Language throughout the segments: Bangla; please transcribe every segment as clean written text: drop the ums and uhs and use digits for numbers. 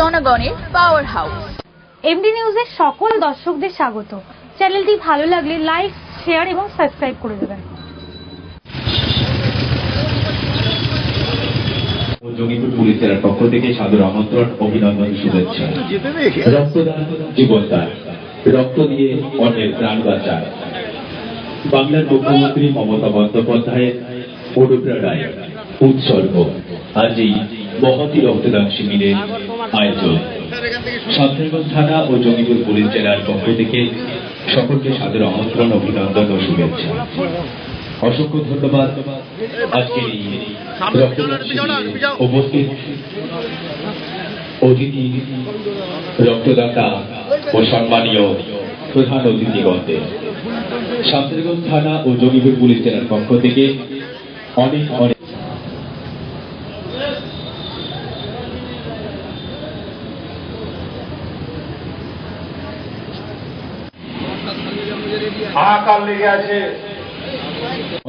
জনগণের পাওয়ার হাউস। এমডি নিউজের সকল দর্শকদের স্বাগত। চ্যানেলটি ভালো লাগলে লাইক, শেয়ার এবং সাবস্ক্রাইব করে দেবেন। জঙ্গিপুর পুলিশ জেলার পক্ষ থেকে সাদর আমন্ত্রণ, অভিনন্দন, শুভেচ্ছা। রক্তদান জীবনদান, রক্ত দিয়ে অন্যের প্রাণ বাঁচায়। বাংলার মুখ্যমন্ত্রী মমতা বন্দ্যোপাধ্যায়ের অনুপ্রেরণায় উৎসর্গ আজ এই মহতি রক্তদান শিবিরের আয়োজন। শান্তিগঞ্জ থানা ও জঙ্গিপুর পুলিশ জেলার পক্ষ থেকে সকলকে সাদর আমন্ত্রণ, অভিনন্দন ও শুভেচ্ছা। অসংখ্য ধন্যবাদ। আজকের এই রক্তদান শিবিরে উপস্থিত অতিথি, রক্তদাতা ও সম্মানীয় প্রধান অতিথিগণদের শান্তিগঞ্জ থানা ও জঙ্গিপুর পুলিশ জেলার পক্ষ থেকে অনেক অনেক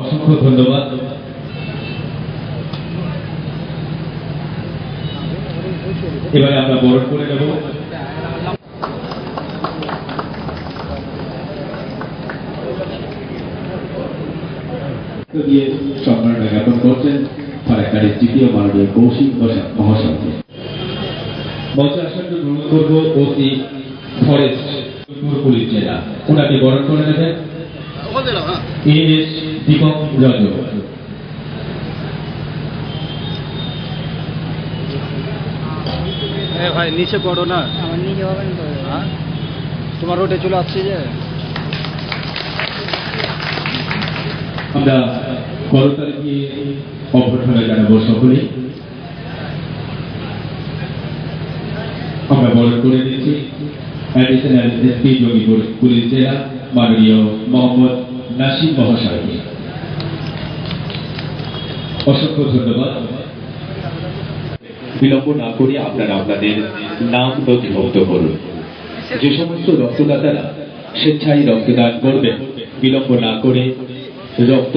অসংখ্য ধন্যবাদ। এবারে আমরা বরণ করে নেব। দিয়ে সম্মাননা জ্ঞাপন করছেন ফারাক্কারের তৃতীয় মাননীয় কৌশিক মহাশয়কে। মঞ্চে আসন গ্রহণ করব ওসি ফরেস্ট পুলিশ জেলা, ওনাকে বরণ করে নেবেন এস দীপক রঞ্জন। ভাই নিচে পড়ো না, আমার নিচে হবে না, তোমার রোডে চলে আসছে যে। আমরা করতালি দিয়ে অভ্যর্থনা জানাবো সকলেই। আমরা বরণ করে দিচ্ছি অ্যাডিশনাল এসপি জঙ্গিপুর পুলিশ জেলা মাননীয় মোহাম্মদ নাসিম মহাশয়কে। অসংখ্য ধন্যবাদ। বিলম্ব না করে আপনারা আপনাদের নাম নথিভুক্ত করুন। যে সমস্ত রক্তদাতারা স্বেচ্ছায় রক্তদান করবেন, বিলম্ব না করে রক্ত